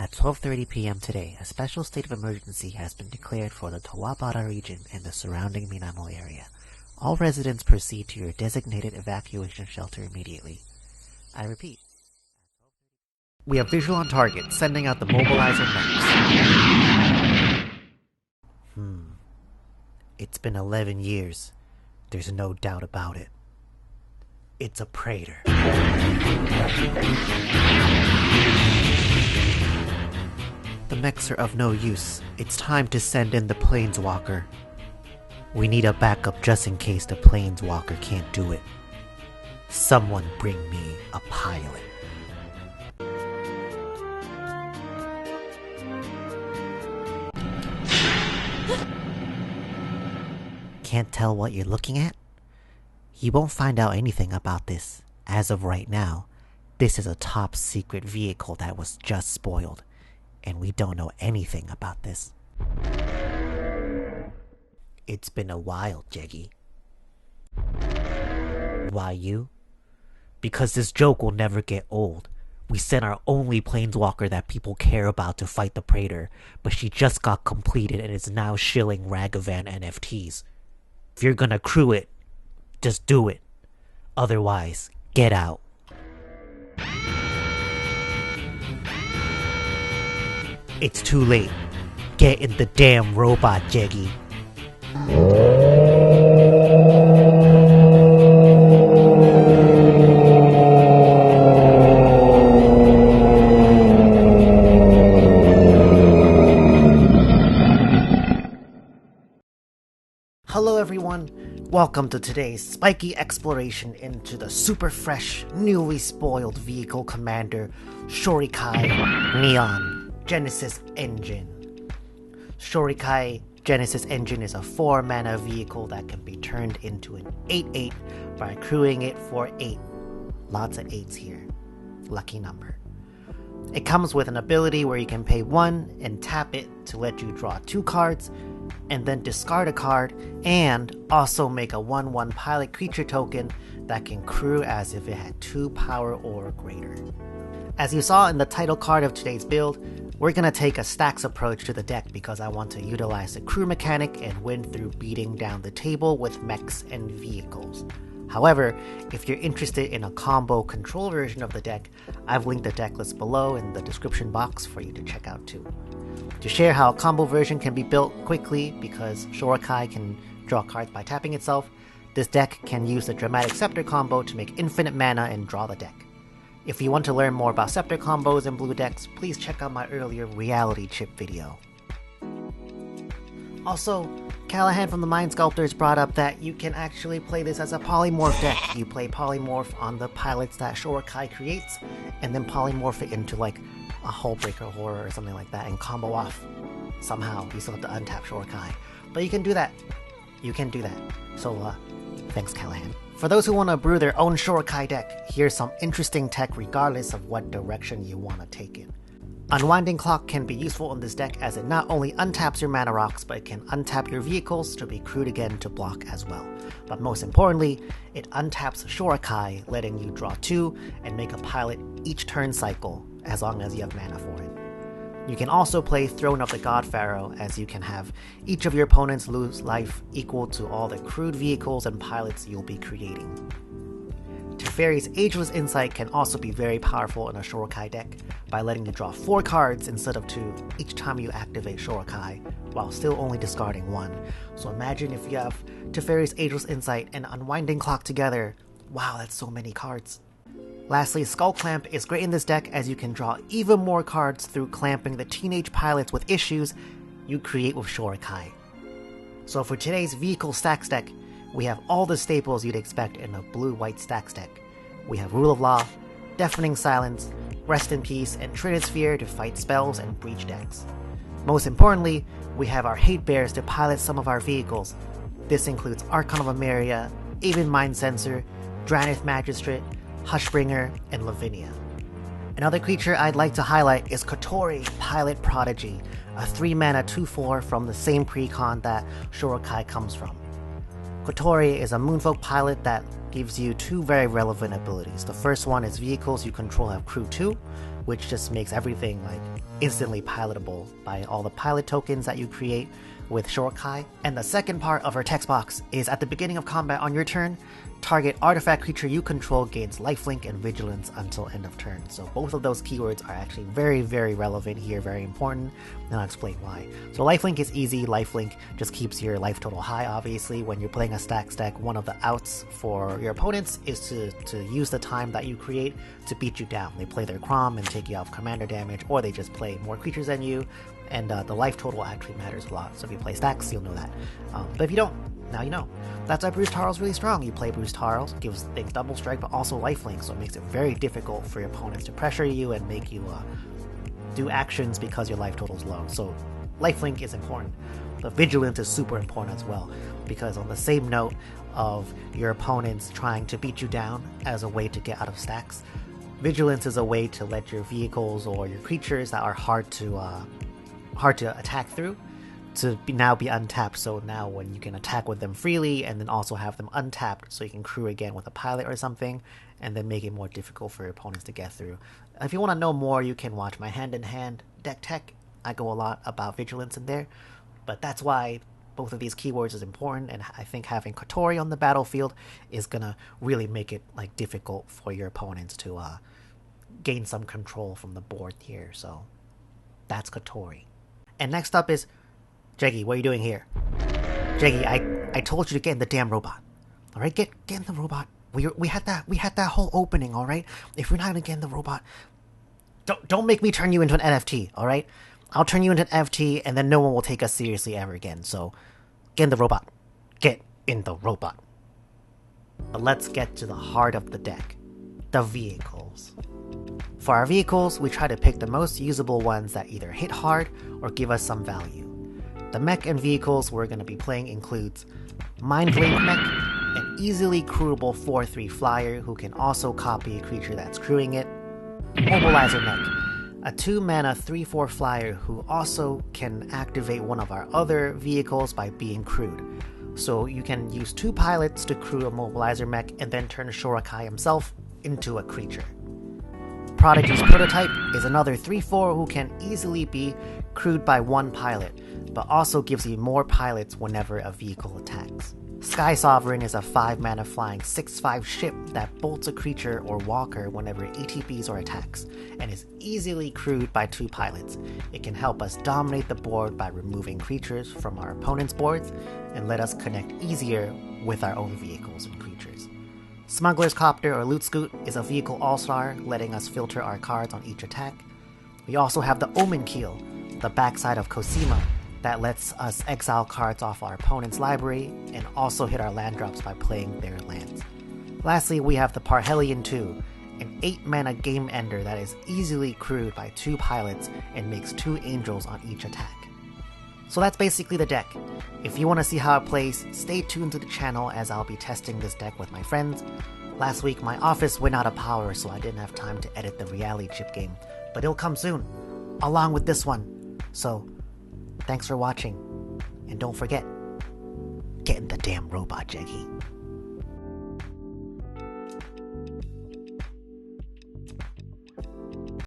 At 12:30 p.m. today, a special state of emergency has been declared for the Towabara region and the surrounding Minamo area. All residents proceed to your designated evacuation shelter immediately. I repeat. We have visual on target, sending out the mobilizer next. It's been 11 years. There's no doubt about it. It's a praetor. The mechs are of no use. It's time to send in the planeswalker. We need a backup just in case the planeswalker can't do it. Someone bring me a pilot. Can't tell what you're looking at? You won't find out anything about this. As of right now, this is a top secret vehicle that was just spoiled, and we don't know anything about this. It's been a while, JEGGY. Why you? Because this joke will never get old. We sent our only planeswalker that people care about to fight the Praetor, but she just got completed and is now shilling Ragavan NFTs. If you're gonna crew it, just do it. Otherwise, get out. It's too late. Get in the damn robot, JEGGY. Hello everyone, welcome to today's spiky exploration into the super fresh, newly spoiled vehicle commander, Shorikai Neon Genesis Engine. Shorikai Genesis Engine is a 4-mana vehicle that can be turned into an 8/8 by crewing it for 8. Lots of 8s here. Lucky number. It comes with an ability where you can pay 1 and tap it to let you draw 2 cards, and then discard a card, and also make a 1/1 pilot creature token that can crew as if it had 2 power or greater. As you saw in the title card of today's build, we're going to take a Stax approach to the deck because I want to utilize the crew mechanic and win through beating down the table with mechs and vehicles. However, if you're interested in a combo control version of the deck, I've linked the deck list below in the description box for you to check out too. To share how a combo version can be built quickly because Shorikai can draw cards by tapping itself, this deck can use the Dramatic Scepter combo to make infinite mana and draw the deck. If you want to learn more about Scepter combos and blue decks, please check out my earlier reality chip video. Also, Callahan from the Mind Sculptors brought up that you can actually play this as a polymorph deck. You play polymorph on the pilots that Shorikai creates, and then polymorph it into like a Hullbreaker Horror or something like that and combo off. Somehow, you still have to untap Shorikai. But you can do that. You can do that. So, thanks Callahan. For those who want to brew their own Shorikai deck, here's some interesting tech regardless of what direction you want to take it. Unwinding Clock can be useful in this deck as it not only untaps your mana rocks, but it can untap your vehicles to be crewed again to block as well. But most importantly, it untaps Shorikai, letting you draw 2 and make a pilot each turn cycle, as long as you have mana for it. You can also play Throne of the God Pharaoh, as you can have each of your opponents lose life equal to all the crewed vehicles and pilots you'll be creating. Teferi's Ageless Insight can also be very powerful in a Shorikai deck by letting you draw 4 cards instead of 2 each time you activate Shorikai, while still only discarding 1. So imagine if you have Teferi's Ageless Insight and Unwinding Clock together. Wow, that's so many cards. Lastly, Skull Clamp is great in this deck as you can draw even more cards through clamping the teenage pilots with issues you create with Shorikai. So for today's Vehicle Stax deck, we have all the staples you'd expect in a blue-white Stax deck. We have Rule of Law, Deafening Silence, Rest in Peace, and Trinid Sphere to fight spells and breach decks. Most importantly, we have our Hate Bears to pilot some of our vehicles. This includes Archon of Emeria, Aven Mind Sensor, Dranith Magistrate, Hushbringer, and Lavinia. Another creature I'd like to highlight is Kotori, Pilot Prodigy, a 3-mana 2/4 from the same precon that Shorikai comes from. Kotori is a Moonfolk pilot that gives you two very relevant abilities. The first one is vehicles you control have crew 2, which just makes everything like instantly pilotable by all the pilot tokens that you create with Shorikai. And the second part of our text box is at the beginning of combat on your turn, target artifact creature you control gains lifelink and vigilance until end of turn. So both of those keywords are actually very, very relevant here, very important, and I'll explain why. So lifelink is easy. Lifelink just keeps your life total high, obviously. When you're playing a Stax deck, one of the outs for your opponents is to use the time that you create to beat you down. They play their Crom and take you off commander damage, or they just play more creatures than you, and the life total actually matters a lot. So if you play Stax, you'll know that. But if you don't, now you know. That's why Bruce Tarl's really strong. You play Bruce Tarl, gives things double strike, but also lifelink, so it makes it very difficult for your opponents to pressure you and make you do actions because your life total's low. So lifelink is important. But vigilance is super important as well, because on the same note of your opponents trying to beat you down as a way to get out of stacks, vigilance is a way to let your vehicles or your creatures that are hard to attack through to now be untapped. So now when you can attack with them freely and then also have them untapped so you can crew again with a pilot or something, and then make it more difficult for your opponents to get through. If you want to know more, you can watch my hand-in-hand deck tech. I go a lot about vigilance in there, but that's why both of these keywords is important, and I think having Kotori on the battlefield is gonna really make it like difficult for your opponents to gain some control from the board here. So that's Kotori. And next up is Jeggy. What are you doing here? Jeggy, I told you to get in the damn robot. All right, get in the robot. We had that whole opening. All right, if you're not gonna get in the robot, don't make me turn you into an NFT. All right, I'll turn you into an NFT, and then no one will take us seriously ever again. So get in the robot. Get in the robot. But let's get to the heart of the deck, the vehicles. For our vehicles, we try to pick the most usable ones that either hit hard or give us some value. The mech and vehicles we're going to be playing includes Mindblade Mech, an easily crewable 4/3 flyer who can also copy a creature that's crewing it. Mobilizer Mech, a 2-mana 3/4 flyer who also can activate one of our other vehicles by being crewed. So you can use 2 pilots to crew a Mobilizer Mech and then turn Shorikai himself into a creature. Prodigy's Prototype is another 3/4 who can easily be crewed by 1 pilot, but also gives you more pilots whenever a vehicle attacks. Sky Sovereign is a 5-mana flying 6/5 ship that bolts a creature or walker whenever it ATBs or attacks, and is easily crewed by 2 pilots. It can help us dominate the board by removing creatures from our opponent's boards, and let us connect easier with our own vehicles and creatures. Smuggler's Copter or Loot Scoot is a vehicle all-star, letting us filter our cards on each attack. We also have the Omen Keel, the backside of Cosima, that lets us exile cards off our opponent's library and also hit our land drops by playing their lands. Lastly, we have the Parhelion 2, an 8-mana game ender that is easily crewed by 2 pilots and makes 2 angels on each attack. So that's basically the deck. If you want to see how it plays, stay tuned to the channel as I'll be testing this deck with my friends. Last week my office went out of power, so I didn't have time to edit the reality chip game, but it'll come soon, along with this one. So thanks for watching, and don't forget, get in the damn robot, Jeggy.